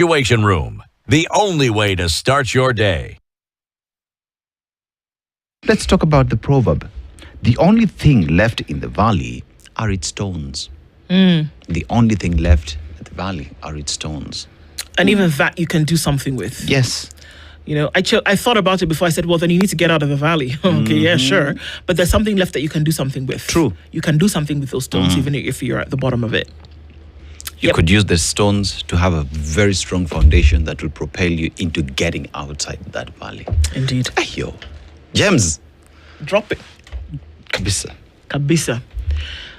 Evacuation Room, the only way to start your day. Let's talk about the proverb. The only thing left in the valley are its stones. The only thing left at the valley are its stones. And even that you can do something with. Yes. You know, I thought about it before. I said, well, then you need to get out of the valley. Okay, yeah, sure. But there's something left that you can do something with. True. You can do something with those stones, even if you're at the bottom of it. You could use the stones to have a very strong foundation that will propel you into getting outside that valley. Indeed. Ayo. Gems. Drop it. Kabisa. Kabisa.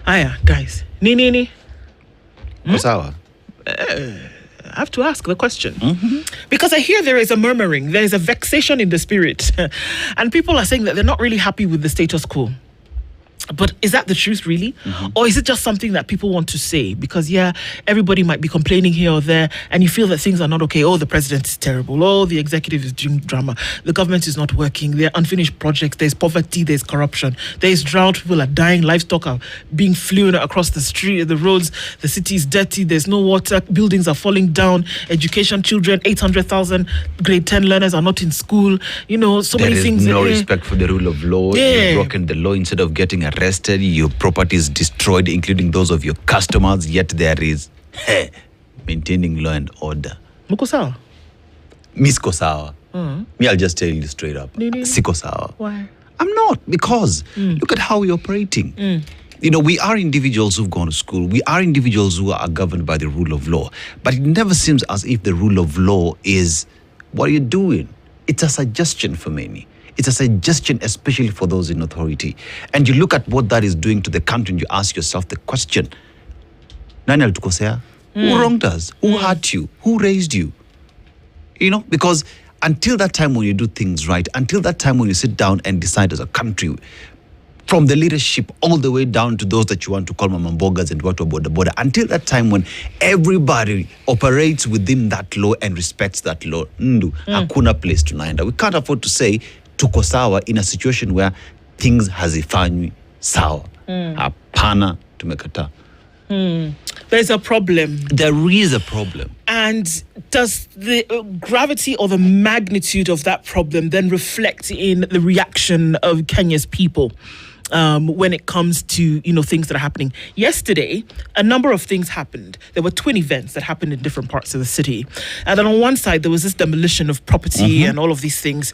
Aya, guys. Nini. Kosawa. I have to ask the question. Because I hear there is a murmuring, there is a vexation in the spirit. And people are saying that they're not really happy with the status quo. But is that the truth, really? Or is it just something that people want to say? Because, yeah, everybody might be complaining here or there, and you feel that things are not okay. Oh, the president is terrible. Oh, the executive is doing drama. The government is not working. There are unfinished projects. There's poverty. There's corruption. There's drought. People are dying. Livestock are being flown across the street, the roads. The city is dirty. There's no water. Buildings are falling down. Education, children, 800,000 grade 10 learners are not in school. You know, so many things. There is no respect for the rule of law. You've broken the law. Instead of getting arrested, your property is destroyed, including those of your customers, yet there is maintaining law and order. Muko sawa? Misko sawa. Me, I'll just tell you straight up. Siko sawa. Why? I'm not, because look at how we're operating. You know, we are individuals who've gone to school. We are individuals who are governed by the rule of law. But it never seems as if the rule of law is what you're doing. It's a suggestion for many. It's a suggestion, especially for those in authority. And you look at what that is doing to the country and you ask yourself the question, Nani alitukosea? Who wronged us? Who hurt you? Who raised you? You know, because until that time when you do things right, until that time when you sit down and decide as a country, from the leadership all the way down to those that you want to call mamambogas and watu border, until that time when everybody operates within that law and respects that law, hakuna place tunaenda. We can't afford to say tuko sawa in a situation where things hazifanywi sawa. Hapana, tumekata. There's a problem. There is a problem. And does the gravity or the magnitude of that problem then reflect in the reaction of Kenya's people? When it comes to, you know, things that are happening. Yesterday, a number of things happened. There were twin events that happened in different parts of the city. And then on one side, there was this demolition of property and all of these things,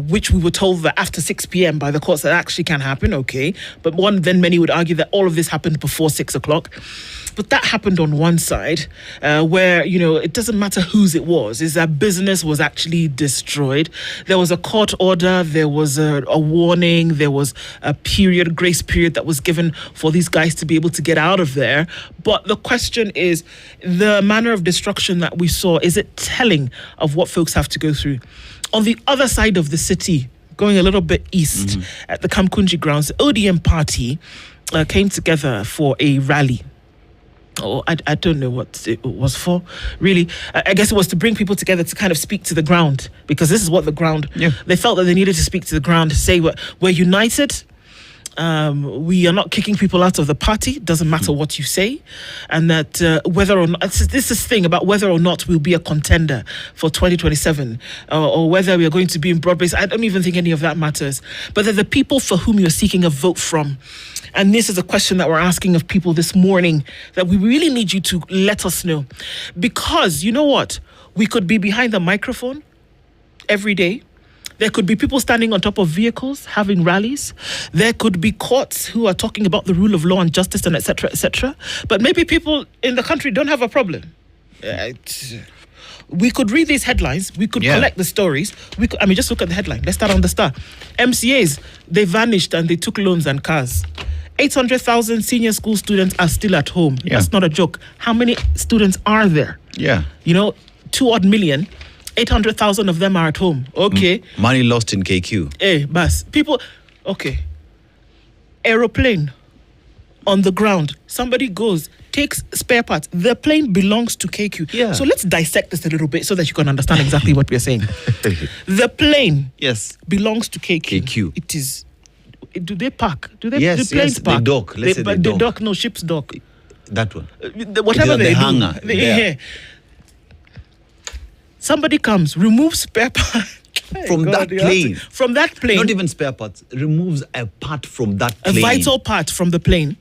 which we were told that after 6 p.m. by the courts that actually can happen, okay. But then many would argue that all of this happened before 6 o'clock. But that happened on one side, where, you know, it doesn't matter whose it was, is that business was actually destroyed. There was a court order, there was a warning, there was a grace period that was given for these guys to be able to get out of there. But the question is, the manner of destruction that we saw, is it telling of what folks have to go through? On the other side of the city, going a little bit east, at the Kamkunji grounds, the ODM party came together for a rally. Oh, I don't know what it was for, really. I guess it was to bring people together to kind of speak to the ground, because this is what the ground, they felt that they needed to speak to the ground to say we're united. We are not kicking people out of the party. Doesn't matter what you say. And that whether or not, this is thing about whether or not we'll be a contender for 2027 or whether we are going to be in broad-based. I don't even think any of that matters. But they're the people for whom you're seeking a vote from. And this is a question that we're asking of people this morning that we really need you to let us know. Because you know what? We could be behind the microphone every day. There could be people standing on top of vehicles having rallies. There could be courts who are talking about the rule of law and justice and et cetera, et cetera. But maybe people in the country don't have a problem. We could read these headlines. We could collect the stories. Just look at the headline. Let's start on the Star. MCAs, they vanished and they took loans and cars. 800,000 senior school students are still at home. That's not a joke. How many students are there? You know, 2 odd million. 800,000 of them are at home. Okay. Money lost in KQ. Hey, bus. People, okay. Aeroplane on the ground. Somebody goes, takes spare parts. The plane belongs to KQ. So let's dissect this a little bit so that you can understand exactly what we're saying. The plane belongs to KQ. It is. Do they park? Do they? Do planes park? The dock. Let's say the dock. No, ship's dock. That one. Whatever they hangar. do. Somebody comes, removes spare parts. From that plane. From that plane. Not even spare parts. Removes a part from that plane. A vital part from the plane.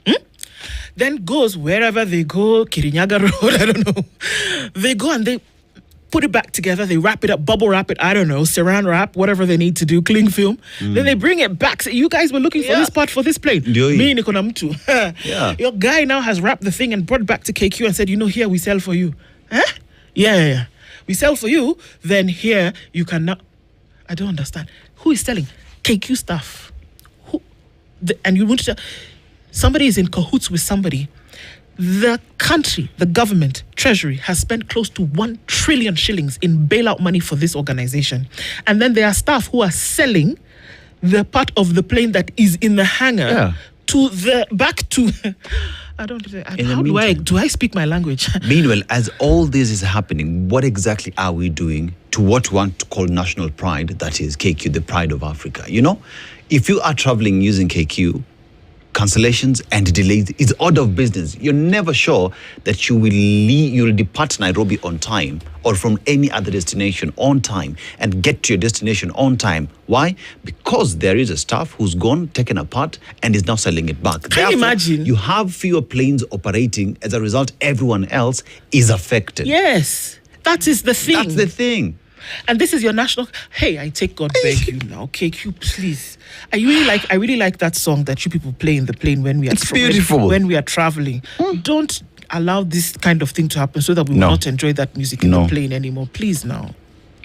Then goes wherever they go, Kirinyaga Road, I don't know. They go and they put it back together. They wrap it up, bubble wrap it, I don't know, saran wrap, whatever they need to do, cling film. Then they bring it back. Say, you guys were looking for this part for this plane. Me, Nikonamtu. Your guy now has wrapped the thing and brought it back to KQ and said, here we sell for you. Huh? Yeah. We sell for you, then here you cannot. I don't understand. Who is selling? KQ stuff. And you want to tell somebody is in cahoots with somebody. The country, the government, treasury has spent close to 1 trillion shillings in bailout money for this organization. And then there are staff who are selling the part of the plane that is in the hangar back to I don't know. Do I speak my language? Meanwhile, as all this is happening, what exactly are we doing to what we want to call national pride, that is KQ, the pride of Africa? If you are traveling using KQ, cancellations and delays is order of business. You're never sure that you'll depart Nairobi on time or from any other destination on time and get to your destination on time. Why? Because there is a staff who's gone, taken apart, and is now selling it back. Can you imagine? You have fewer planes operating. As a result, everyone else is affected. Yes, that is the thing. That's the thing. And this is your national. Hey, I take God beg you now, KQ, please. I really like that song that you people play in the plane when we are. It's beautiful. When we are traveling. Don't allow this kind of thing to happen so that we will not enjoy that music in the plane anymore. Please now.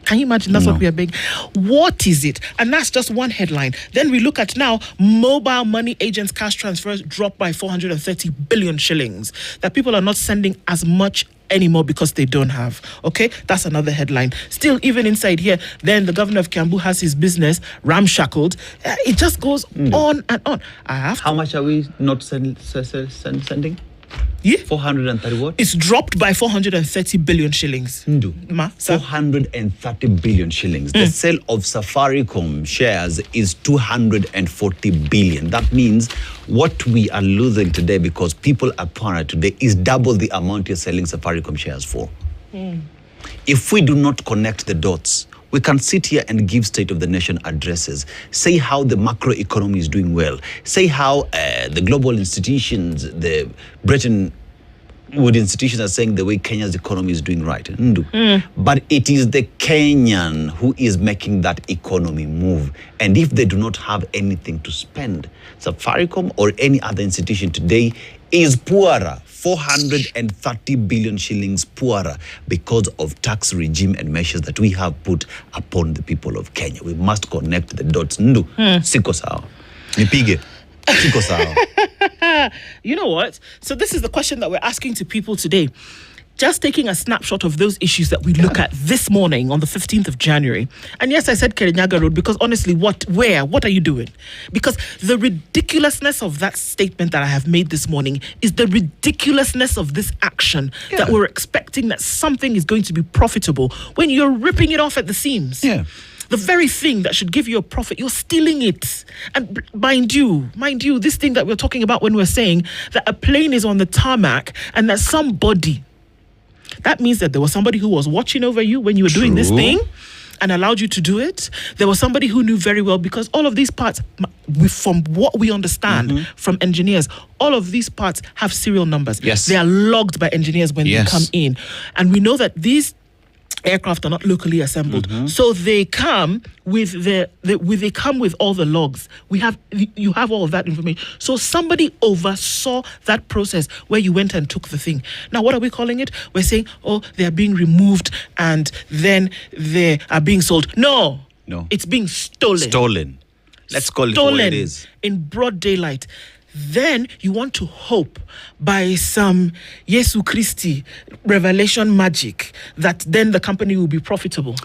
Can you imagine? That's what we are begging. What is it? And that's just one headline. Then we look at now, mobile money agents' cash transfers dropped by 430 billion shillings. That people are not sending as much anymore because they don't have. Okay, that's another headline. Still, even inside here, then the governor of Kiambu has his business ramshackled. It just goes on and on. How much are we not sending? Yeah. 430 what? It's dropped by 430 billion shillings. 430 billion shillings. The sale of Safaricom shares is 240 billion. That means what we are losing today because people are poorer today is double the amount you're selling Safaricom shares for. If we do not connect the dots, we can sit here and give State of the Nation addresses, say how the macro economy is doing well, say how the global institutions, the Bretton Woods institutions are saying the way Kenya's economy is doing right. But it is the Kenyan who is making that economy move. And if they do not have anything to spend, Safaricom or any other institution today is poorer, 430 billion shillings poorer because of tax regime and measures that we have put upon the people of Kenya. We must connect the dots. Siko sawa. Nipige. Siko sawa. You know what? So this is the question that we're asking to people today. Just taking a snapshot of those issues that we look at this morning on the 15th of January. And yes, I said Kirinyaga Road because honestly, what are you doing? Because the ridiculousness of that statement that I have made this morning is the ridiculousness of this action that we're expecting that something is going to be profitable when you're ripping it off at the seams. Yeah. The very thing that should give you a profit, you're stealing it. And mind you, this thing that we're talking about when we're saying that a plane is on the tarmac and that somebody, that means that there was somebody who was watching over you when you were doing this thing and allowed you to do it. There was somebody who knew very well, because all of these parts, from what we understand from engineers, all of these parts have serial numbers. Yes. They are logged by engineers when they come in. And we know that these aircraft are not locally assembled, so they come with they come with all the logs. You have all of that information. So somebody oversaw that process where you went and took the thing. Now, what are we calling it? We're saying, they are being removed and then they are being sold. No, it's being stolen. Let's call it what it is. In broad daylight. Then you want to hope by some Jesu Christi revelation magic that then the company will be profitable.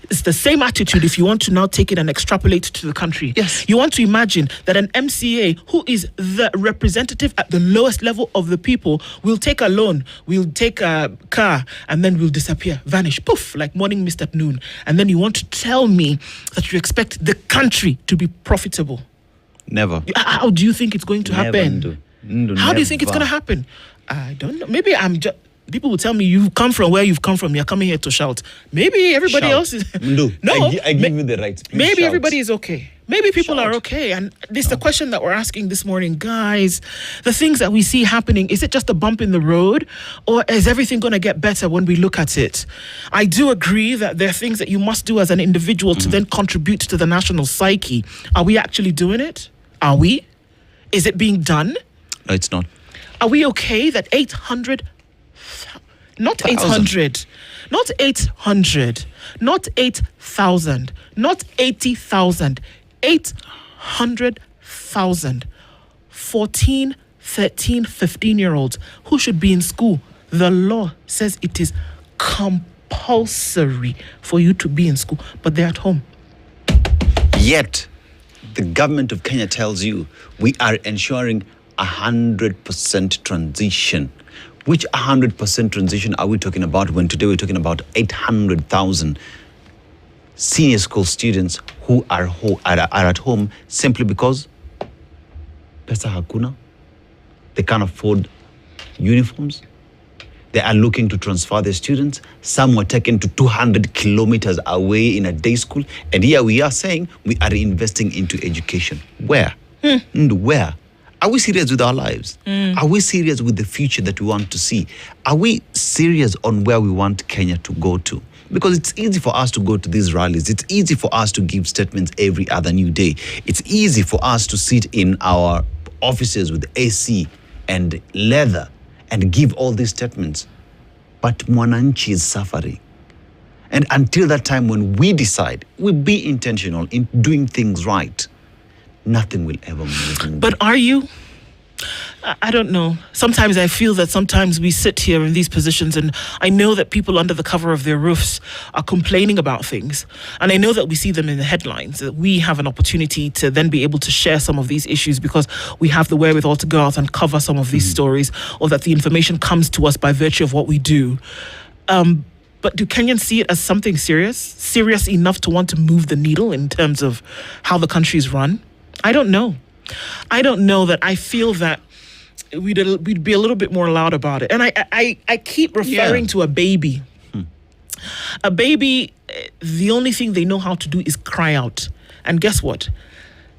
It's the same attitude if you want to now take it and extrapolate it to the country. Yes. You want to imagine that an MCA who is the representative at the lowest level of the people will take a loan, will take a car, and then will disappear, vanish, poof, like morning mist at noon. And then you want to tell me that you expect the country to be profitable. Never. How do you think it's going to happen? Never. How do you think it's going to happen? I don't know. Maybe I'm just... People will tell me, you've come from where you've come from. You're coming here to shout. Maybe everybody else is... No, I give you the right. Please maybe shout. everybody is okay. Maybe people Shout. are okay. And this is the question that we're asking this morning. Guys, the things that we see happening, is it just a bump in the road? Or is everything going to get better when we look at it? I do agree that there are things that you must do as an individual to then contribute to the national psyche. Are we actually doing it? Are we? Is it being done? No, it's not. Are we okay that 800... Not 800, not 800, not 8,000, not 80,000, 800,000 14, 13, 15-year-olds who should be in school. The law says it is compulsory for you to be in school, but they're at home. Yet, the government of Kenya tells you we are ensuring 100% transition. Which 100% transition are we talking about when today we're talking about 800,000 senior school students who are at home simply because pesa hakuna, they can't afford uniforms, they are looking to transfer their students. Some were taken to 200 kilometers away in a day school, and here we are saying we are investing into education. Where? Where? Are we serious with our lives? Are we serious with the future that we want to see? Are we serious on where we want Kenya to go to? Because it's easy for us to go to these rallies. It's easy for us to give statements every other new day. It's easy for us to sit in our offices with AC and leather and give all these statements. But Mwananchi is suffering. And until that time when we decide, we'll be intentional in doing things right, nothing will ever move. But are you? I don't know. Sometimes I feel that sometimes we sit here in these positions, and I know that people under the cover of their roofs are complaining about things. And I know that we see them in the headlines, that we have an opportunity to then be able to share some of these issues because we have the wherewithal to go out and cover some of these stories, or that the information comes to us by virtue of what we do. But do Kenyans see it as something serious enough to want to move the needle in terms of how the country is run? I don't know. I don't know that I feel that we'd be a little bit more loud about it. And I keep referring to a baby. A baby, the only thing they know how to do is cry out. And guess what?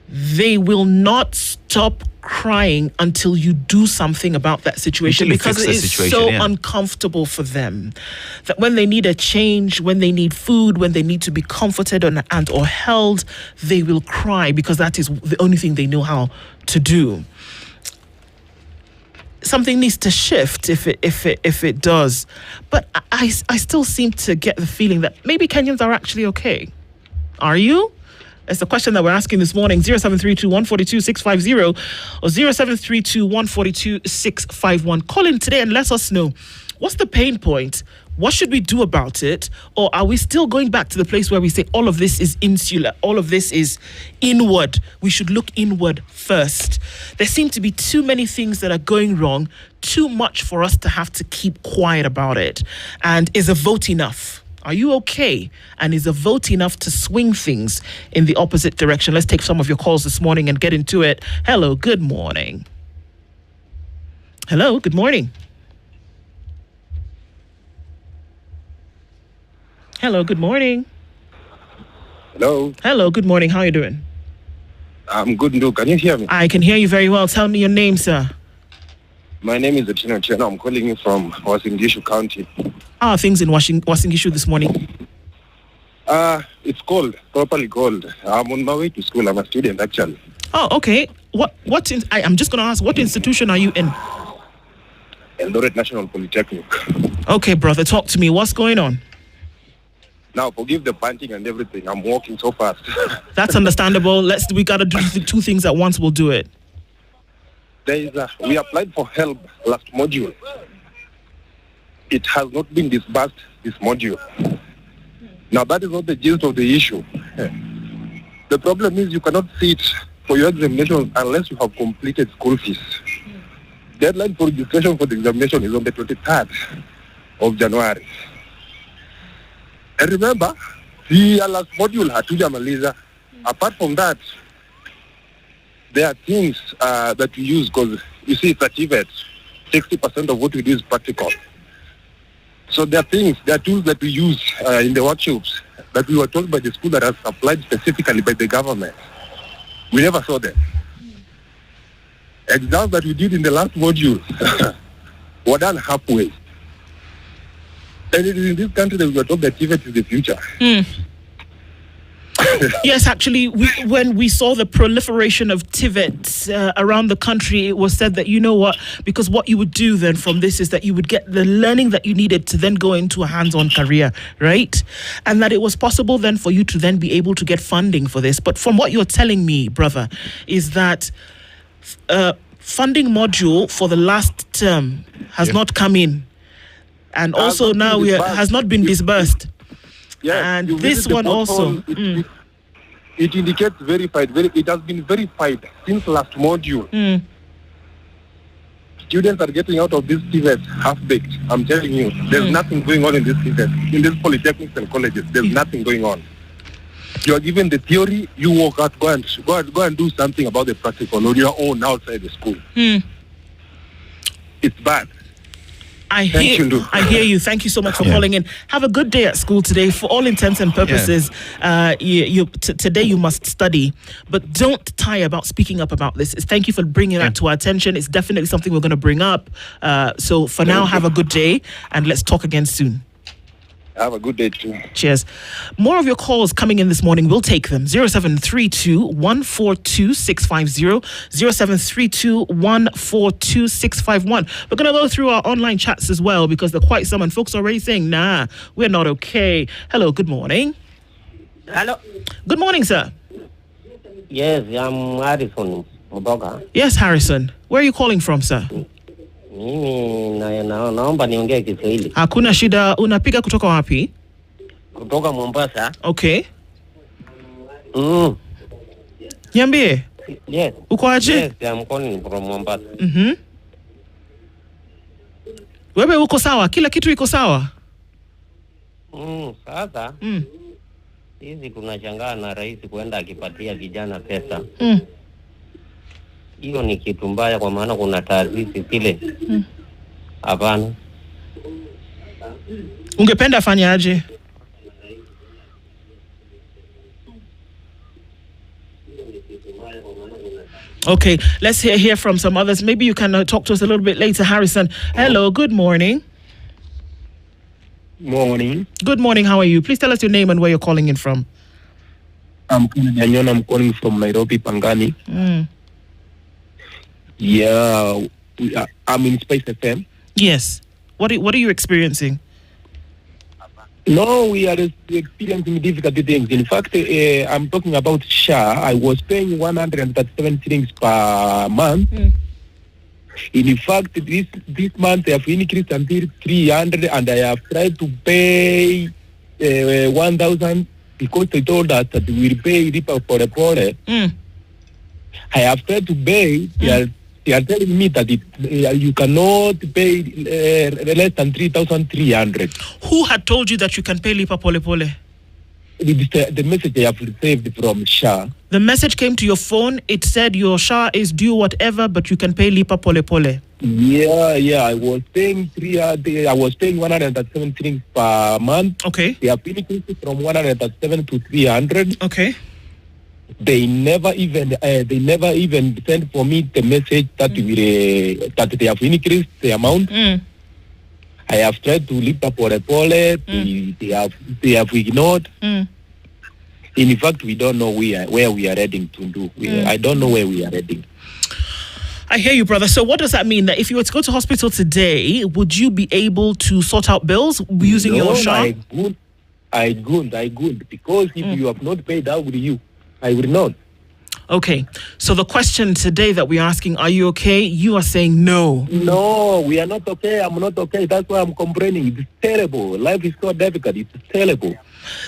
They will not stop crying until you do something about that situation, because it is so uncomfortable for them that when they need a change, when they need food, when they need to be comforted and or held, they will cry because that is the only thing they know how to do. Something needs to shift if it does, but I still seem to get the feeling that maybe Kenyans are actually okay. Are you? It's the question that we're asking this morning. 0732-142-650 or 0732-142-651. Call in today and let us know, what's the pain point? What should we do about it? Or are we still going back to the place where we say all of this is insular, all of this is inward? We should look inward first. There seem to be too many things that are going wrong, too much for us to have to keep quiet about it. And is a vote enough? Are you okay? And is a vote enough to swing things in the opposite direction? Let's take some of your calls this morning and get into it. Hello, good morning. Hello, good morning. Hello, good morning. Hello. Hello, good morning. How are you doing? I'm good, Ndo. Can you hear me? I can hear you very well. Tell me your name, sir. My name is Atina Chena. I'm calling you from Wasingishu County. How are things in Wasingishu this morning? It's cold, properly cold. I'm on my way to school. I'm a student, actually. Oh, okay. I'm just going to ask, what institution are you in? Eldoret National Polytechnic. Okay, brother, talk to me. What's going on? Now, forgive the panting and everything. I'm walking so fast. That's understandable. We got to do two things at once. We'll do it. We applied for help last module. It has not been disbursed this module. Now, that is not the gist of the issue. The problem is you cannot sit for your examinations unless you have completed school fees. Deadline for registration for the examination is on the 23rd of January. And remember, the last module hatujamaliza. Apart from that, there are things that we use because, you see, it's achieved. 60% of what we do is practical. So there are tools that we use in the workshops that we were told by the school that are supplied specifically by the government. We never saw them. Exams that we did in the last module were done halfway. And it is in this country that we were told that TVET is the future. Yes, actually, when we saw the proliferation of TVETs around the country, it was said that, you know what, because what you would do then from this is that you would get the learning that you needed to then go into a hands-on career, right? And that it was possible then for you to then be able to get funding for this. But from what you're telling me, brother, is that funding module for the last term has not come in. And also now has not been disbursed. Yes, and this one also. It indicates verified. It has been verified since last module. Students are getting out of this TVET half-baked. I'm telling you, there's nothing going on in this TVET. In these polytechnics and colleges, there's nothing going on. You are given the theory, you walk out, go and do something about the practical on your own outside the school. It's bad. I hear you. Thank you so much for calling in. Have a good day at school today. For all intents and purposes, today you must study, but don't tire about speaking up about this. Thank you for bringing that to our attention. It's definitely something we're going to bring up. So for now, have a good day, and let's talk again soon. Have a good day too. Cheers. More of your calls coming in this morning. We'll take them. 0732 142 650, 0732 142 651. We're going to go through our online chats as well because there are quite some, and folks are already saying, nah, we're not okay. Hello, good morning. Hello. Good morning, sir. Yes, I'm Harrison Moboga. Yes, Harrison. Where are you calling from, sir? Mimi naomba niongee Kiswahili. Hakuna shida. Unapiga kutoka wapi? Kutoka Mombasa. Okay. Niambie. Yes. Uko aje? Yes, I'm calling from Mombasa. Wewe uko sawa? Kila kitu iko sawa? Sasa. Hizi tunashangaa na rais kuenda akipatia vijana pesa. Hiyo ni kitu mbaya kwa maana kuna taasisi zile. Hapana. Ungependa afanye aje? Okay, let's hear from some others. Maybe you can talk to us a little bit later, Harrison. Hello, good morning. Morning. Good morning, how are you? Please tell us your name and where you're calling in from. I'm calling from Nairobi, Pangani. Yeah, I'm in Space FM. Yes. What are you experiencing? No, we are experiencing difficult things. In fact, I'm talking about SHA. I was paying 137 shillings per month. In fact, this month I have increased until 300, and I have tried to pay 1,000 because they told us that we will pay Ripa for the poor. I have tried to pay. They are telling me that you cannot pay less than 3,300. Who had told you that you can pay Lipa Pole Pole? The message I have received from SHA. The message came to your phone. It said your SHA is due whatever, but you can pay Lipa Pole Pole. Yeah. I was paying 107 shillings per month. Okay. They have increased from 107 to 300. Okay. They never even sent for me the message that that they have increased the amount. I have tried to lift up for a pole. They have ignored. In fact, we don't know where we are heading to do. I don't know where we are heading. I hear you, brother. So what does that mean? That if you were to go to hospital today, would you be able to sort out bills using your SHA? I could. Because if you have not paid, how will you? I will not. Okay. So the question today that we're asking, are you okay? You are saying no. No, we are not okay. I'm not okay. That's why I'm complaining. It's terrible. Life is so difficult. It's terrible.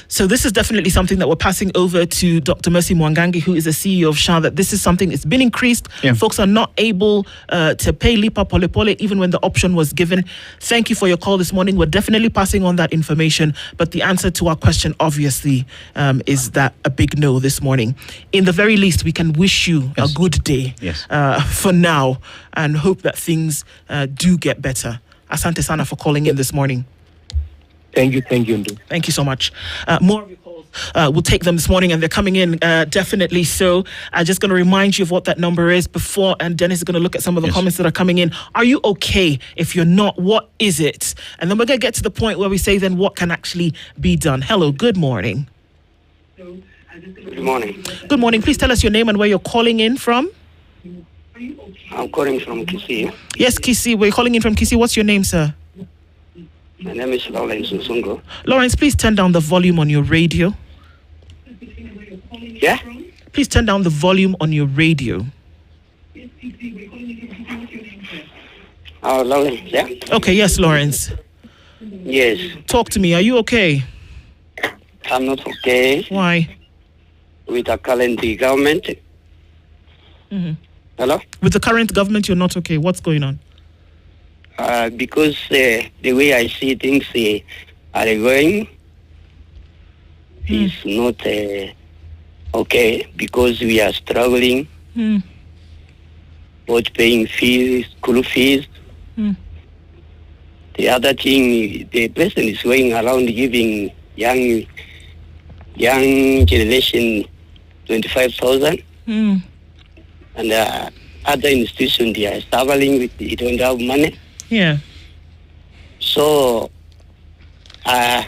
So this is definitely something that we're passing over to Dr. Mercy Mwangangi, who is the CEO of SHA, that this is something that's been increased. Yeah. Folks are not able to pay Lipa Pole Pole even when the option was given. Thank you for your call this morning. We're definitely passing on that information. But the answer to our question, obviously, is that a big no this morning. In the very least, we can wish you a good day for now and hope that things do get better. Asante sana for calling in this morning. Thank you, Ndu. Thank you so much. More of your calls. We'll take them this morning, and they're coming in definitely. So I'm just going to remind you of what that number is before, and Dennis is going to look at some of the comments that are coming in. Are you okay? If you're not, what is it? And then we're going to get to the point where we say then what can actually be done. Hello, good morning. Good morning. Good morning. Please tell us your name and where you're calling in from. I'm calling from Kisii. Yes, Kisii. We're calling in from Kisii. What's your name, sir? My name is Lawrence Usungo. Lawrence, please turn down the volume on your radio. Yeah? Please turn down the volume on your radio. Oh, Lawrence, yeah? Okay, yes, Lawrence. Yes. Talk to me. Are you okay? I'm not okay Why? with the current government. Mm-hmm. Hello? With the current government, you're not okay. What's going on? Because the way I see things are going is not okay, because we are struggling, both paying fees, school fees. The other thing, the president is going around giving young generation 25,000, and other institutions, they are struggling with, they don't have money. Yeah. So I'm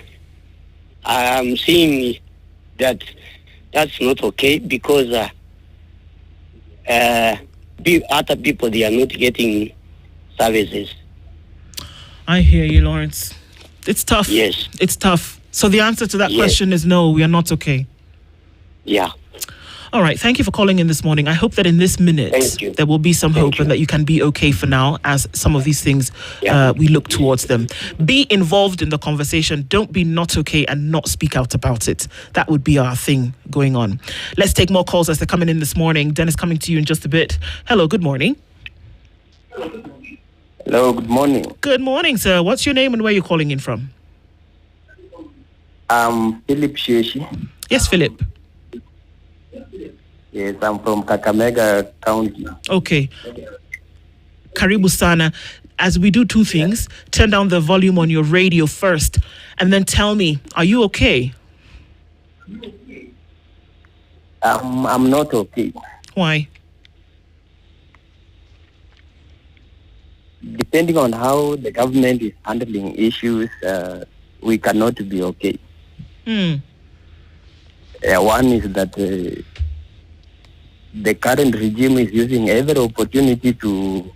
seeing that that's not okay, because other people, they are not getting services. I hear you, Lawrence. It's tough. Yes. It's tough. So the answer to that Yes. question is no, we are not okay. Yeah. All right. Thank you for calling in this morning. I hope that in this minute Thank you. there will be some hope and that you can be okay for now as some of these things we look towards them. Be involved in the conversation. Don't be not okay and not speak out about it. That would be our thing going on. Let's take more calls as they're coming in this morning. Dennis, coming to you in just a bit. Hello, good morning. Hello, good morning. Good morning, sir. What's your name and where you're calling in from? I'm Philip Sheshi. Yes, Philip. Yes, I'm from Kakamega County. Okay. Karibu Sana. As we do two things, turn down the volume on your radio first and then tell me, are you okay? I'm not okay. Why? Depending on how the government is handling issues, we cannot be okay. One is that the current regime is using every opportunity to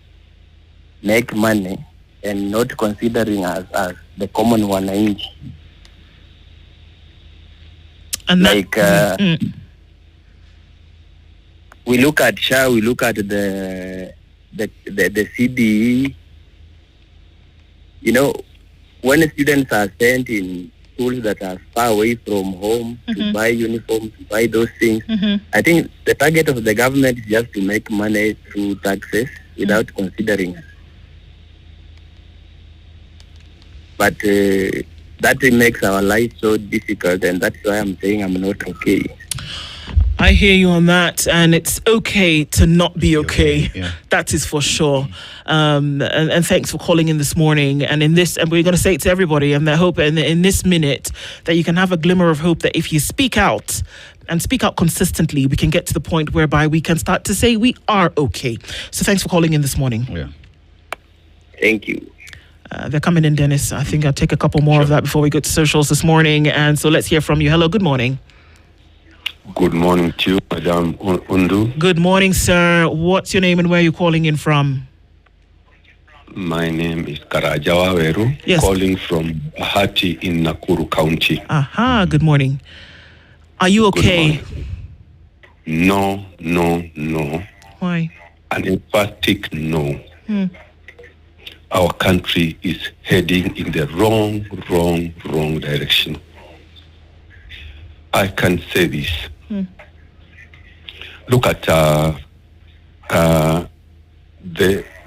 make money and not considering us as the common wananchi. And like we look at SHA, we look at the CDE. You know, when students are sent in schools that are far away from home to buy uniforms, to buy those things, I think the target of the government is just to make money through taxes without considering us. But that makes our life so difficult, and that's why I'm saying I'm not okay. I hear you on that, and it's okay to not be okay. Yeah. That is for sure. And thanks for calling in this morning. And in this, and we're going to say it to everybody, and I hope in this minute that you can have a glimmer of hope that if you speak out and speak out consistently, we can get to the point whereby we can start to say we are okay. So thanks for calling in this morning. Yeah. Thank you. They're coming in, Dennis. I think I'll take a couple more of that before we go to socials this morning. And so let's hear from you. Hello, good morning. Good morning to you, Madam Undu. Good morning, sir. What's your name and where are you calling in from? My name is Karajawa Weru, Yes. calling from Bahati in Nakuru County. Aha, good morning. Are you okay? No, no, no. Why? An emphatic no. Our country is heading in the wrong direction. I can say this. Look at the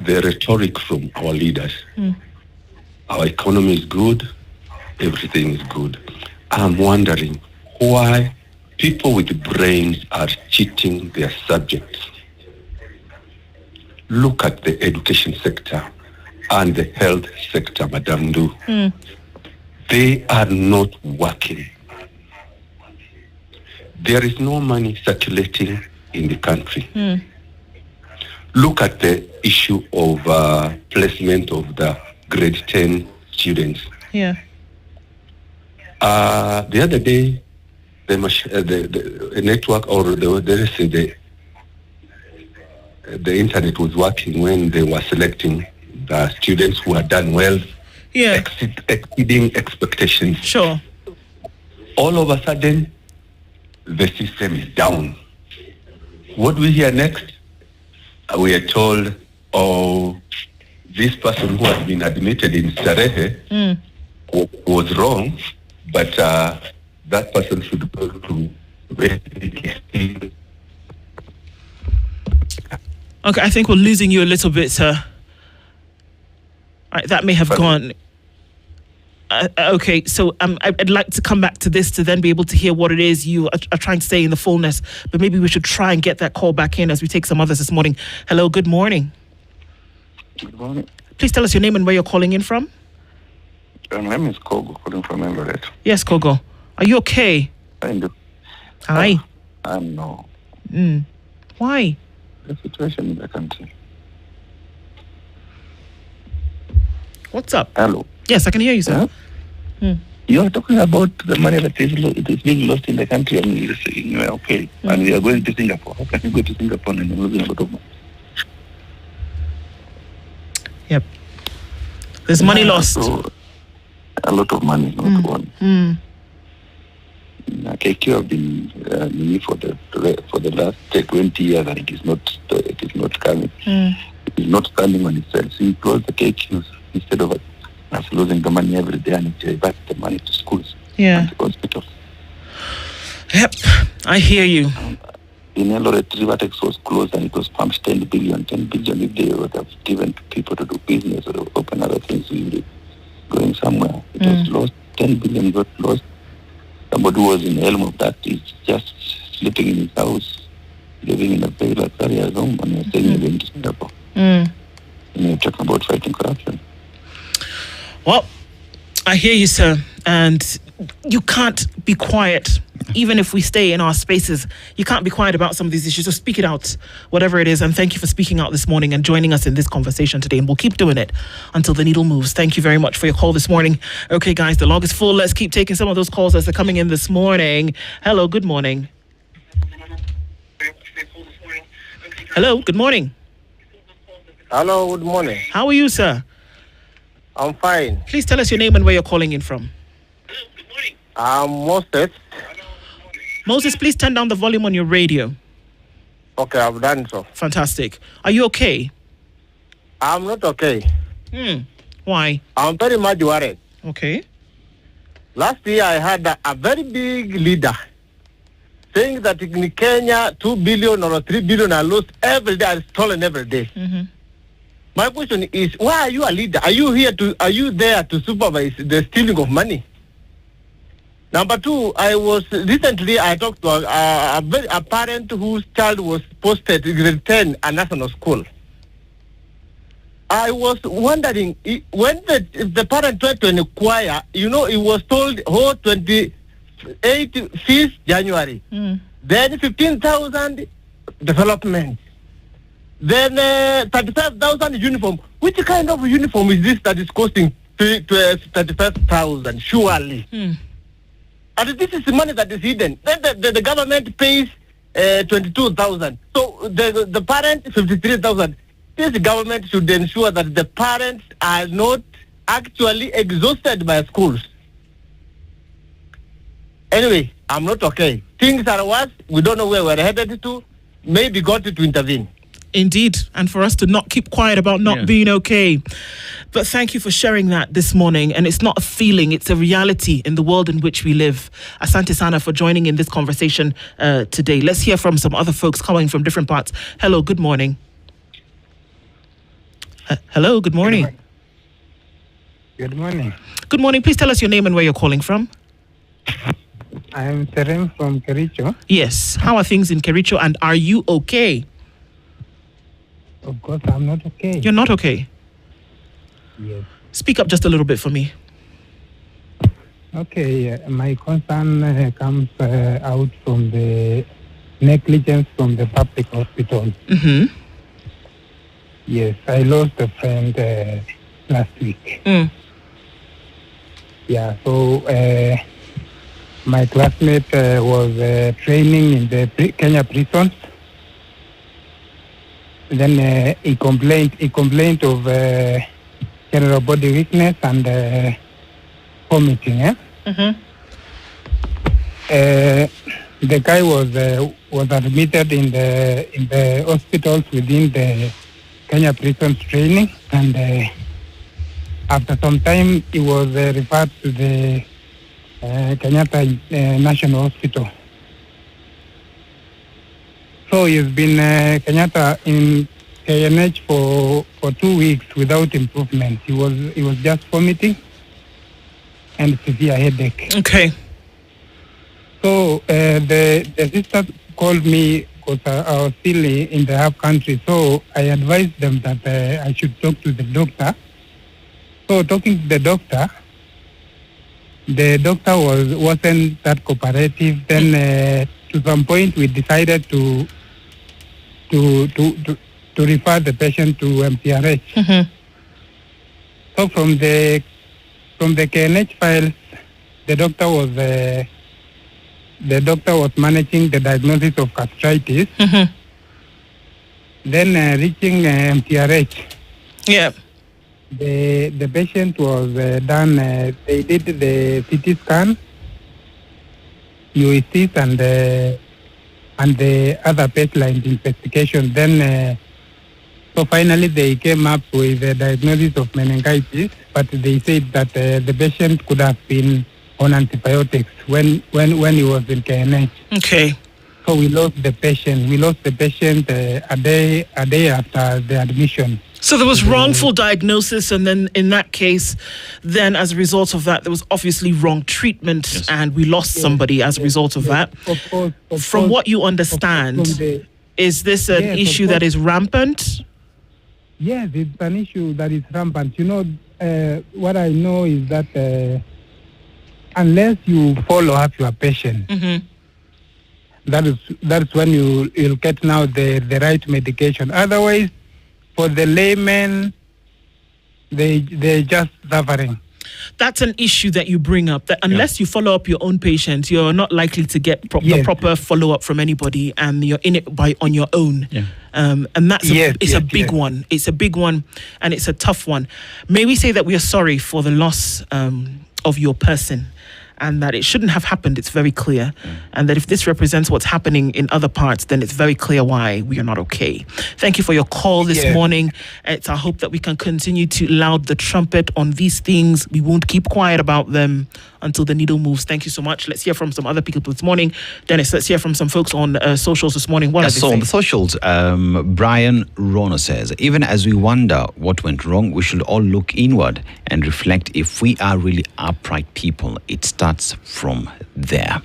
rhetoric from our leaders. Our economy is good, everything is good. I'm wondering why people with brains are cheating their subjects. Look at the education sector and the health sector, Madam Du. they are not working. There is no money circulating in the country. Look at the issue of placement of the grade 10 students. Yeah. The other day, the network or the internet was working when they were selecting the students who had done well, exceeding expectations. Sure. All of a sudden, the system is down. What we hear next? We are told, oh, this person who has been admitted in Starehe was wrong, but that person should go to. Okay, I think we're losing you a little bit, sir. All right, that may have gone. Okay, so I'd like to come back to this to then be able to hear what it is you are trying to say in the fullness, but maybe we should try and get that call back in as we take some others this morning. Hello, good morning. Good morning. Please tell us your name and where you're calling in from. My name is Kogo, calling from Everett. Yes, Kogo. Are you okay? I do. Hi. I'm no. Why? The situation in the country. What's up? Hello. Yes, I can hear you, sir. You are talking about the money that is being lost in the country, and you're saying you are okay. And we are going to Singapore. How can you go to Singapore and you're losing a lot of money? Yep. There's money lost. So, a lot of money, not one. KQ have been for the last 20 years, and it is not coming. It is not standing on itself. So you close the KQs instead of us losing the money every day and divert the money to schools and to hospitals. Yep, I hear you. In Eldoret, Rivertex was closed and it was pumped 10 billion. 10 billion if they would have given to people to do business or open other things, we would be going somewhere. It was lost. 10 billion got lost. Somebody who was in the helm of that is just sleeping in his house, living in a very luxurious home, and you're saying you're going to Singapore. And you're talking about fighting corruption. Well, I hear you, sir. And you can't be quiet, even if we stay in our spaces. You can't be quiet about some of these issues. So speak it out, whatever it is. And thank you for speaking out this morning and joining us in this conversation today. And we'll keep doing it until the needle moves. Thank you very much for your call this morning. Okay, guys, the log is full. Let's keep taking some of those calls as they're coming in this morning. Hello, good morning. Hello, good morning. Hello, good morning. How are you, sir? I'm fine. Please tell us your name and where you're calling in from. I'm Moses. Moses, please turn down the volume on your radio. Okay, I've done so. Fantastic. Are you okay? I'm not okay. Why? I'm very much worried. Okay. Last year I had a very big leader saying that in Kenya 2 billion or 3 billion are lost every day, are stolen every day. My question is, why are you a leader? Are you there to supervise the stealing of money? Number two, I talked to a parent whose child was posted in grade 10 a national school. I was wondering, when the parent tried to inquire, he was told, 5th January. Then 15,000 development. Then 35,000 uniform. Which kind of uniform is this that is costing 35,000? Surely. And this is the money that is hidden. Then the government pays 22,000. So the parent 53,000. This government should ensure that the parents are not actually exhausted by schools. Anyway, I'm not okay. Things are worse. We don't know where we're headed to. Maybe God to intervene. Indeed, and for us to not keep quiet about not being okay. But thank you for sharing that this morning. And it's not a feeling, it's a reality in the world in which we live. Asante Sana for joining in this conversation today. Let's hear from some other folks coming from different parts. Hello, good morning. Hello, good morning. Good morning. Good morning. Please tell us your name and where you're calling from. I am Terem from Kericho. Yes. How are things in Kericho, and are you okay? Of course, I'm not okay. You're not okay? Yes. Speak up just a little bit for me. Okay, my concern comes out from the negligence from the public hospital. Mm-hmm. Yes, I lost a friend last week. Mm. Yeah, so my classmate was training in the Kenya prisons. Then he complained of general body weakness and vomiting. Mm-hmm. The guy was admitted in the hospitals within the Kenya prisons training, and after some time he was referred to the Kenyatta National Hospital. So he's been Kenyatta in KNH for 2 weeks without improvement. He was just vomiting and severe headache. Okay. So the sister called me because I was still in the hub country. So I advised them that I should talk to the doctor. So talking to the doctor wasn't that cooperative. Then to some point we decided to refer the patient to MCRH. Mm-hmm. So from the KNH files, the doctor was managing the diagnosis of gastritis. Mm-hmm. Then reaching MCRH. Yeah. The patient was done. They did the CT scan, UECs, and the other baseline investigation. Then, so finally they came up with a diagnosis of meningitis, but they said that the patient could have been on antibiotics when he was in KNH. Okay. So we lost the patient. A day after the admission. So there was wrongful diagnosis, and then in that case, then as a result of that, there was obviously wrong treatment, Yes. and we lost somebody as a result of that. From what you understand, is this an issue that is rampant? Yes, it's an issue that is rampant. You know, what I know is that unless you follow up your patient, Mm-hmm. that's when you'll get now the right medication. Otherwise, for the laymen, they're just suffering. That's an issue that you bring up, that unless you follow up your own patient, you're not likely to get the proper follow-up from anybody, and you're in it on your own. Yeah. And that's a big one. It's a big one, and it's a tough one. May we say that we are sorry for the loss of your person, and that it shouldn't have happened. It's very clear. And that if this represents what's happening in other parts, then it's very clear why we are not okay. Thank you for your call this morning. It's our hope that we can continue to loud the trumpet on these things. We won't keep quiet about them until the needle moves. Thank you so much. Let's hear from some other people this morning. Dennis, let's hear from some folks on socials this morning. What are they So on saying? the socials, Brian Rono says, even as we wonder what went wrong, we should all look inward and reflect if we are really upright people. It starts from there.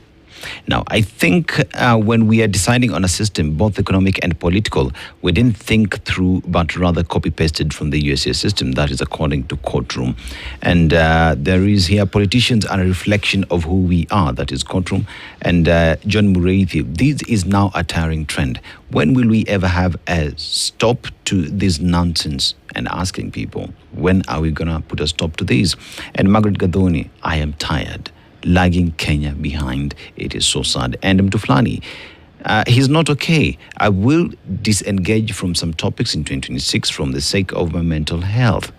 Now, I think when we are deciding on a system, both economic and political, we didn't think through, but rather copy-pasted from the USA system. That is according to Courtroom. And there is here, politicians are a reflection of who we are. That is Courtroom. And John Mureithi, this is now a tiring trend. When will we ever have a stop to this nonsense? And asking people, when are we going to put a stop to this? And Margaret Gadoni, I am tired. Lagging Kenya behind. It is so sad. And Mtuflani, he's not okay. I will disengage from some topics in 2026 from the sake of my mental health.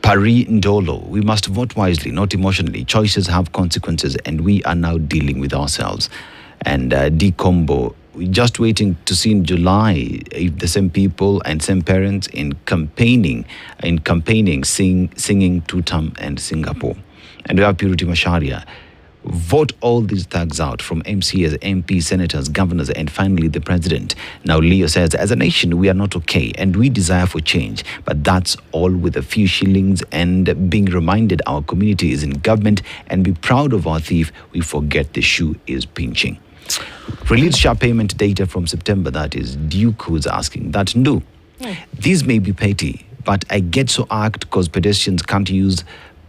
Pari Ndolo, we must vote wisely, not emotionally. Choices have consequences, and we are now dealing with ourselves. And D Combo, we're just waiting to see in July if the same people and same parents in campaigning, singing Tutam and Singapore. And we have Purity Masharia. Vote all these thugs out, from MCs, MPs, senators, governors, and finally the president. Now Leo says, as a nation, we are not okay and we desire for change. But that's all with a few shillings and being reminded our community is in government and be proud of our thief. We forget the shoe is pinching. Release sharp payment data from September, that is Duke who's asking that. These may be petty, but I get so arced because pedestrians can't use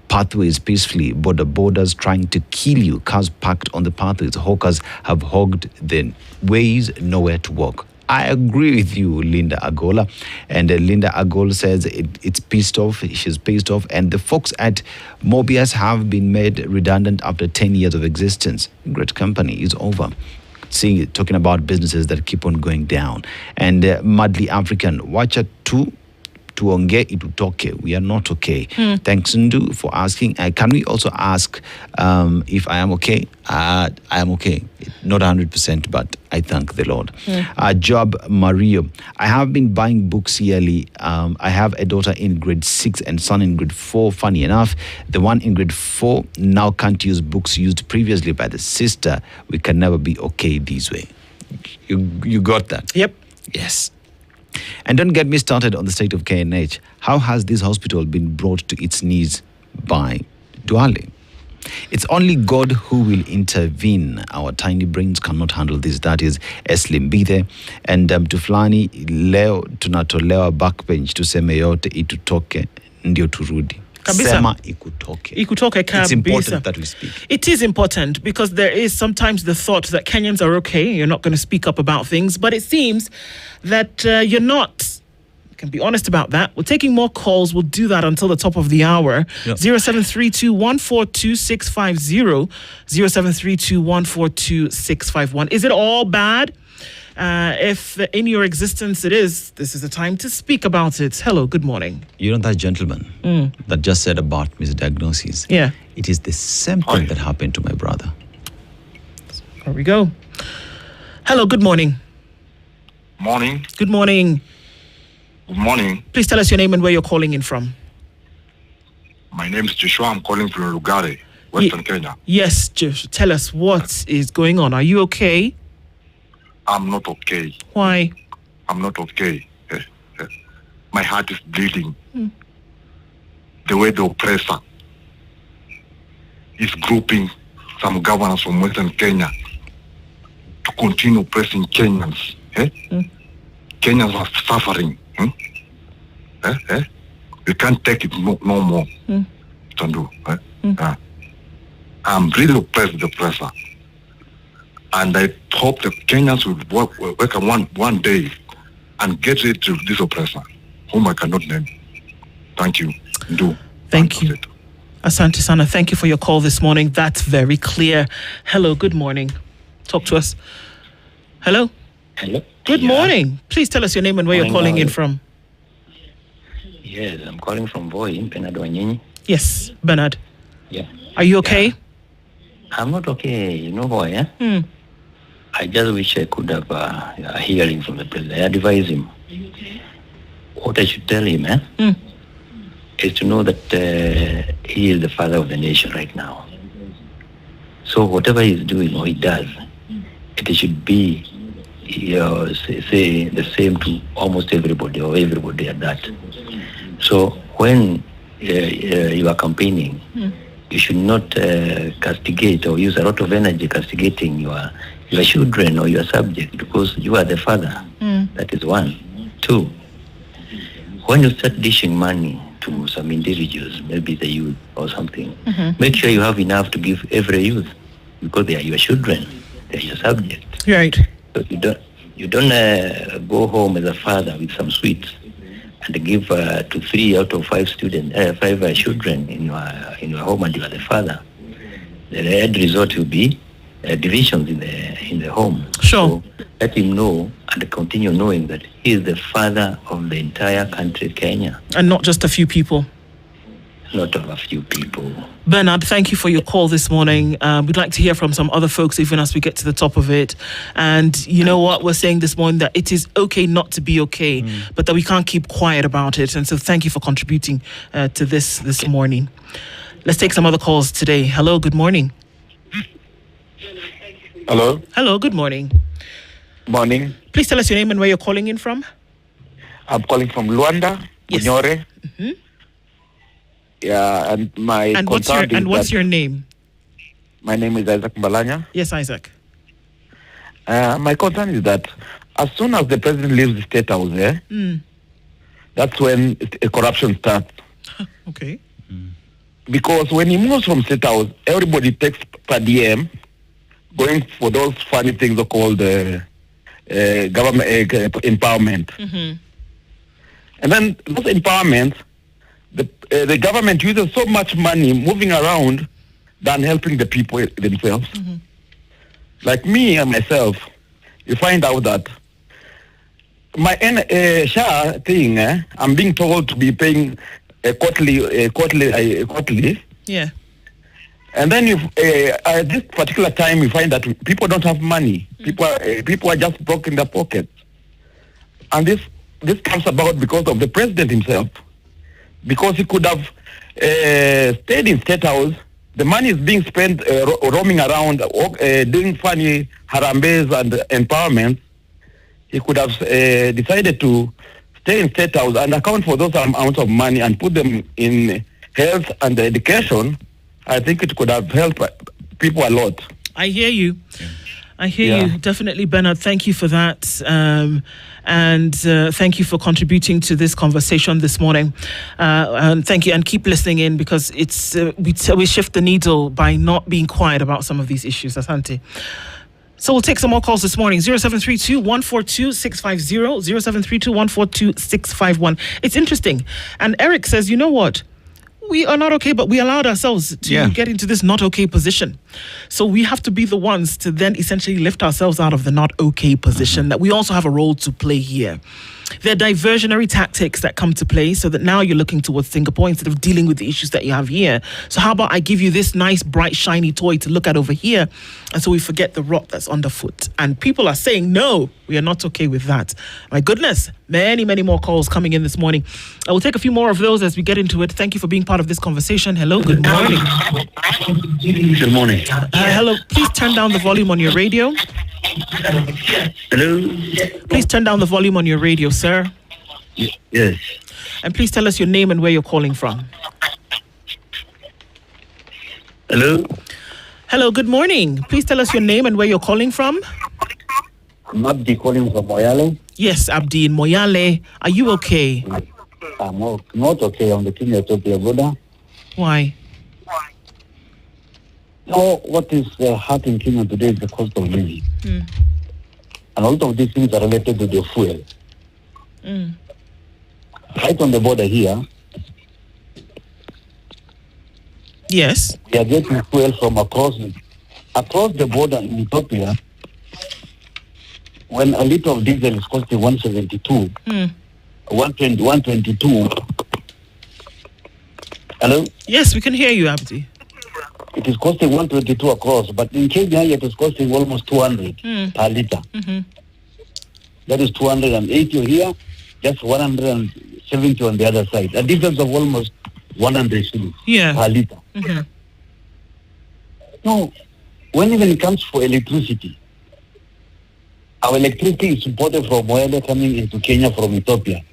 pathways peacefully. Borders trying to kill you. Cars parked on the pathways. Hawkers have hogged the ways, nowhere to walk. I agree with you, Linda Agola. And Linda Agola says it's pissed off. She's pissed off. And the folks at Mobius have been made redundant after 10 years of existence. Great company is over. Talking about businesses that keep on going down. And Madly African, watch it too. Tuonge itutoke. We are not okay. Thanks, Ndu, for asking. Can we also ask if I am okay? I am okay. Not 100%, but I thank the Lord. Job Mario. I have been buying books yearly. I have a daughter in grade 6 and son in grade 4. Funny enough, the one in grade 4 now can't use books used previously by the sister. We can never be okay this way. You got that? Yep. Yes. And don't get me started on the state of KNH. How has this hospital been brought to its knees by Duale? It's only God who will intervene. Our tiny brains cannot handle this. That is Eslim Bithe. And Tuflani, leo tunatolewa backbench tuseme yote itutoke ndio turudi. Kabisa. Sema ikutoke. Ikutoke kabisa. It's important that we speak. It is important because there is sometimes the thought that Kenyans are okay. You're not going to speak up about things. But it seems that you're not. You can be honest about that. We're taking more calls. We'll do that until the top of the hour. Yep. 0732-142-650. 0732-142-651. Is it all bad? If in your existence it is, this is the time to speak about it. Hello, good morning. You know that gentleman that just said about misdiagnosis? Yeah. It is the same thing that happened to my brother. There we go. Hello, good morning. Morning. Good morning. Good morning. Please tell us your name and where you're calling in from. My name is Joshua. I'm calling from Lugare, Western Kenya. Yes, Josh. Tell us what is going on. Are you okay? I'm not okay. Why? I'm not okay. My heart is bleeding. The way the oppressor is grouping some governors from Western Kenya to continue oppressing Kenyans. Kenyans are suffering. We can't take it no more. I'm really oppressed with the oppressor. And I hope the Kenyans will work one day and get rid of this oppressor, whom I cannot name. Thank you. Thank you. Asante Sana, thank you for your call this morning. That's very clear. Hello, good morning. Talk to us. Hello? Hello. Good morning. Please tell us your name and where you're calling in from. Yes, I'm calling from Voi, Bernard Wanyinyi. Yes, Bernard. Yeah. Are you okay? I'm not okay. You know why, I just wish I could have a hearing from the president. I advise him. What I should tell him, is to know that he is the father of the nation right now. So whatever he's doing or he does, it should be, say the same to almost everybody or everybody at that. So when you are campaigning, you should not castigate or use a lot of energy castigating your children or your subject because you are the father. That is one. Two, when you start dishing money to some individuals, maybe the youth or something, make sure you have enough to give every youth because they are your children, they are your subject. Right. So you don't go home as a father with some sweets and give to 3 out of 5 students, 5 children in your home, and you are the father. The end result will be divisions in the home. Sure. So let him know and continue knowing that he is the father of the entire country, Kenya, and not just a few people. Not of a few people. Bernard, thank you for your call this morning. We'd like to hear from some other folks even as we get to the top of it. And you know what? We're saying this morning that it is okay not to be okay, but that we can't keep quiet about it. And so thank you for contributing to this morning. Let's take some other calls today. Hello, good morning. Hello. Hello, good morning. Morning. Please tell us your name and where you're calling in from. I'm calling from Luanda, Bunyore. Yeah, and what's your name? My name is Isaac Mbalanya. Yes, Isaac. My concern is that as soon as the president leaves the state house, that's when corruption starts. Okay. because when he moves from State House, everybody takes per diem, going for those funny things called government empowerment. Mm-hmm. And then those empowerments, the government uses so much money moving around than helping the people themselves. Mm-hmm. Like me and myself, you find out that my SHA thing, I'm being told to be paying quarterly. Yeah. And then at this particular time, you find that people don't have money. People are just broke in their pockets. And this comes about because of the president himself. Because he could have stayed in State House. The money is being spent roaming around, doing funny harambes and empowerments. He could have decided to stay in State House and account for those amounts of money and put them in health and education. I think it could have helped people a lot. I hear you. I hear you. Definitely, Bernard. Thank you for that. And thank you for contributing to this conversation this morning. And thank you. And keep listening in, because it's we shift the needle by not being quiet about some of these issues, Asante. So we'll take some more calls this morning. 0732-142-650, 0732-142-651. It's interesting. And Eric says, you know what? We are not okay, but we allowed ourselves to get into this not okay position. So we have to be the ones to then essentially lift ourselves out of the not okay position, that we also have a role to play here. There are diversionary tactics that come to play, so that now you're looking towards Singapore instead of dealing with the issues that you have here. So how about I give you this nice, bright, shiny toy to look at over here, and so we forget the rock that's underfoot. And people are saying, no, we are not okay with that. My goodness, many, many more calls coming in this morning. I will take a few more of those as we get into it. Thank you for being part of this conversation. Hello, good morning. Good morning. Hello, please turn down the volume on your radio. Hello? Please turn down the volume on your radio, sir. Yes. And please tell us your name and where you're calling from. Hello? Hello, good morning. Please tell us your name and where you're calling from. I'm Abdi calling from Moyale. Yes, Abdi in Moyale. Are you okay? I'm not okay on the Kenya-Ethiopia border. Why? No, what is hurting Kenya today is the cost of living. And a lot of these things are related to the fuel. Right on the border here. Yes. We are getting fuel from across the border in Ethiopia. When a liter of diesel is costing 172, 122. Hello? Yes, we can hear you, Abdi. It is costing 122 across, but in Kenya it is costing almost 200 per liter. That is 280 here, just 170 on the other side. A difference of almost 100 shillings per liter. No, when even it comes for electricity, our electricity is imported from Moyale coming into Kenya from Ethiopia.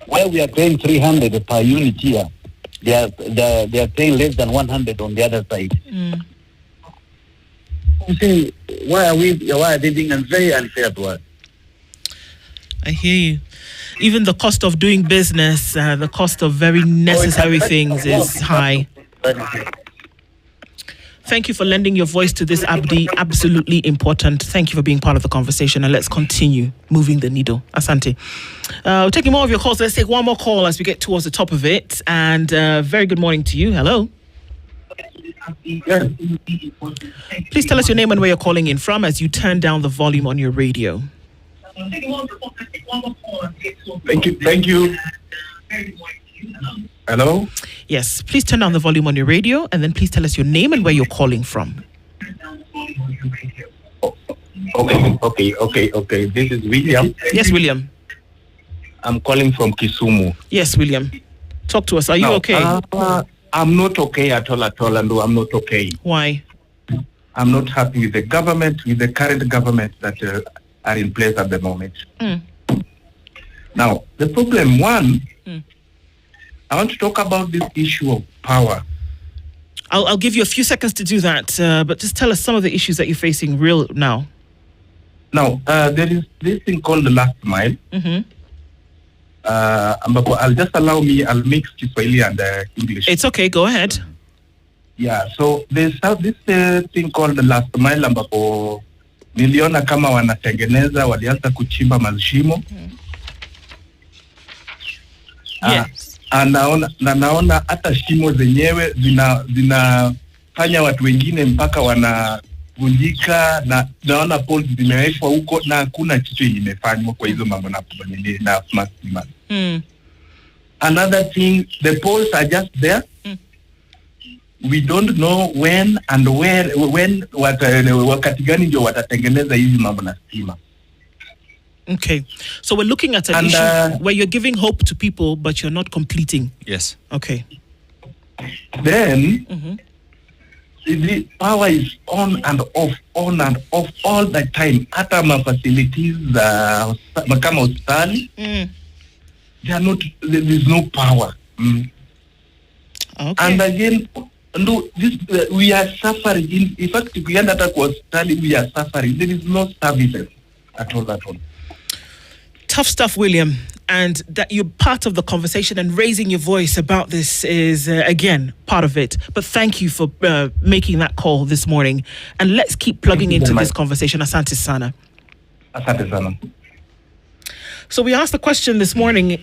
Where we are paying 300 per unit here, they are paying less than 100 on the other side. You say, why are they being very unfair to us? I hear you. Even the cost of doing business, the cost of very necessary things is high. Thank you for lending your voice to this, Abdi. Absolutely important. Thank you for being part of the conversation, and let's continue moving the needle. Asante. We're taking more of your calls. Let's take one more call as we get towards the top of it. And very good morning to you. Hello. Please tell us your name and where you're calling in from as you turn down the volume on your radio. Thank you. Hello? Yes, please turn down the volume on your radio, and then please tell us your name and where you're calling from. Okay. This is William. Yes, William. I'm calling from Kisumu. Yes, William. Talk to us. Are you okay? I'm not okay at all, and I'm not okay. Why? I'm not happy with the government, with the current government that are in place at the moment. Now, the problem one, I want to talk about this issue of power. I'll give you a few seconds to do that, but just tell us some of the issues that you're facing real now. Now, there is this thing called the last mile. ambapo I'll mix Kiswahili and English. It's okay, go ahead. Yeah, so there's this thing called the last mile ambapo niliona kama wanatengeneza, walianza kuchimba mashimo. Yes. Naona hata shimo zenyewe zinafanya watu wengine mpaka wanavunjika, na naona poles zimewekwa huko na hakuna kitu imefanywa kwa hizo mambo na smart. Another thing, the poles are just there. We don't know when and where, wakati gani ndio watatengeneza hizi mambo na stima. Okay, so we're looking at an issue where you're giving hope to people, but you're not completing. Yes. Okay. Then the power is on and off all the time. Hata facilities kama hospitali, they are not. There's no power. Okay. And again, no, we are suffering. In fact, if we end up kwa hospitali, we are suffering. There is no services at all. Tough stuff, William, and that you're part of the conversation and raising your voice about this is, again, part of it. But thank you for making that call this morning. And let's keep plugging into this conversation. Asante sana. Asante sana. So we asked the question this morning,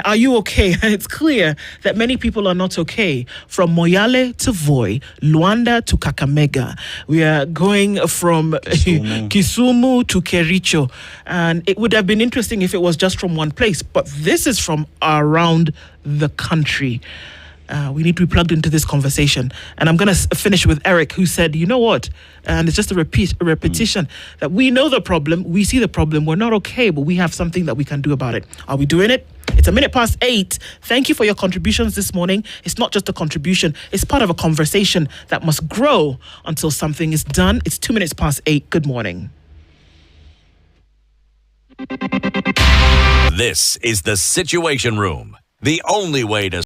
are you okay? And it's clear that many people are not okay. From Moyale to Voi, Luanda to Kakamega. We are going from Kisumu to Kericho. And it would have been interesting if it was just from one place. But this is from around the country. We need to be plugged into this conversation. And I'm going to finish with Eric, who said, you know what? And it's just a repetition that we know the problem, we see the problem, we're not okay, but we have something that we can do about it. Are we doing it? It's 8:01. Thank you for your contributions this morning. It's not just a contribution, it's part of a conversation that must grow until something is done. It's 8:02. Good morning. This is the Situation Room, the only way to